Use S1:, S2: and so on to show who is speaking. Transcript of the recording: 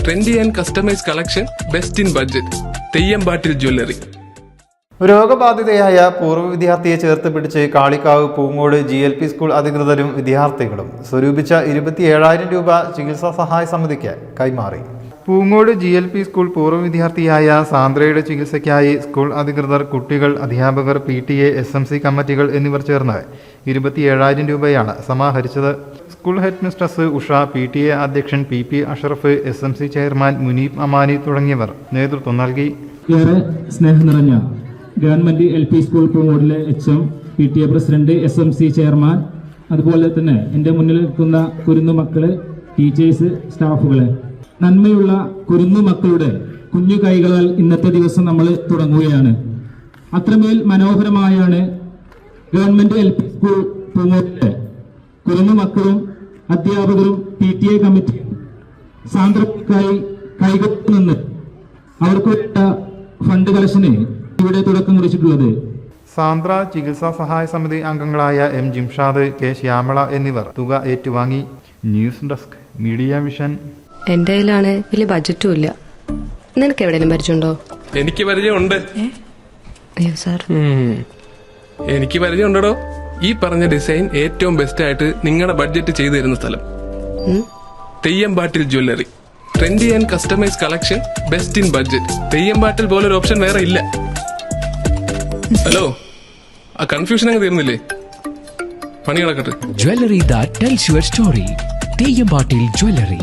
S1: Trendy and customise collection, best in budget. Theyyampattil jewellery.
S2: രോഗബാധിതയായ പൂർവ്വ വിദ്യാർത്ഥിയെ ചേർത്ത് പിടിച്ച് കാളിക്കാവ് പൂങ്ങോട് GLP സ്കൂൾ അധികൃതരും വിദ്യാർത്ഥികളും സ്വരൂപിച്ച 27,000 രൂപ ചികിത്സാ സഹായ സമിതിക്ക് കൈമാറി. പൂങ്ങോട് GLP സ്കൂൾ പൂർവ്വ വിദ്യാർത്ഥിയായ സാന്ദ്രയുടെ ചികിത്സയ്ക്കായി സ്കൂൾ അധികൃതർ, കുട്ടികൾ, അധ്യാപകർ, PTA, SMC കമ്മിറ്റികൾ എന്നിവർ ചേർന്ന് 27,000 രൂപയാണ് സമാഹരിച്ചത്. School headmistress Usha, PTA അധ്യക്ഷൻ PP Ashraf, SMC chairman Muneeb Amani തുടങ്ങിയവർ നേതൃത്വം നൽകി.
S3: ഏറെ സ്നേഹം നിറഞ്ഞ ഗവൺമെന്റ് LP സ്കൂൾ പൂങ്ങോടിലെ HM, PTA president, SMC chairman, അതുപോലെ തന്നെ എൻ്റെ മുന്നിൽ നിൽക്കുന്ന കുരുന്നു മക്കള്, ടീച്ചേഴ്സ്, സ്റ്റാഫുകളെ, നന്മയുള്ള കുരുന്നു മക്കളുടെ കുഞ്ഞു കൈകളാൽ ഇന്നത്തെ ദിവസം നമ്മൾ തുടങ്ങുകയാണ്. അത്രമേൽ മനോഹരമായാണ് ഗവൺമെന്റ് LP സ്കൂൾ പൂങ്ങോടിലെ കുരുന്നു മക്കളും അധ്യാപകരും PTA കമ്മിറ്റി സാന്ദ്രക്കായി കൈകൊണ്ടു നിന്ന് അവർക്ക് ഫണ്ട് കളക്ഷന് ഇവിടെ തുടക്കം കുറിച്ചിട്ടുള്ളത്.
S2: സാന്ദ്ര ചികിത്സാ സഹായ സമിതി അംഗങ്ങളായ M ജിംഷാദ്, K ശ്യാമള എന്നിവർ തുക ഏറ്റുവാങ്ങി. News desk, media vision.
S4: എന്റെ കയ്യിലാണ് വലിയ ബഡ്ജറ്റും ഇല്ല. നിനക്ക് എവിടെയും പരിചയമുണ്ടോ?
S1: എനിക്ക് പരിചയമുണ്ട്.
S4: അയ്യോ സാർ,
S1: എനിക്ക് പരിചയമുണ്ടോ. ഈ പറഞ്ഞ ഡിസൈൻ ഏറ്റവും ബെസ്റ്റ് ആയിട്ട് നിങ്ങളുടെ ബഡ്ജറ്റ് ചെയ്തു തരുന്ന സ്ഥലം Theyyampattil jewellery. Trendy and customise collection, best in budget. Theyyampattil പോലൊരു ഓപ്ഷൻ വേറെ ഇല്ല. ഹലോ, ആ കൺഫ്യൂഷൻ അങ്ങ് തീർന്നില്ലേ? പണി നടക്കട്ടെ.
S5: Jewelry that tells your story. തെയ്യമ്പാട്ടിൽ jewellery.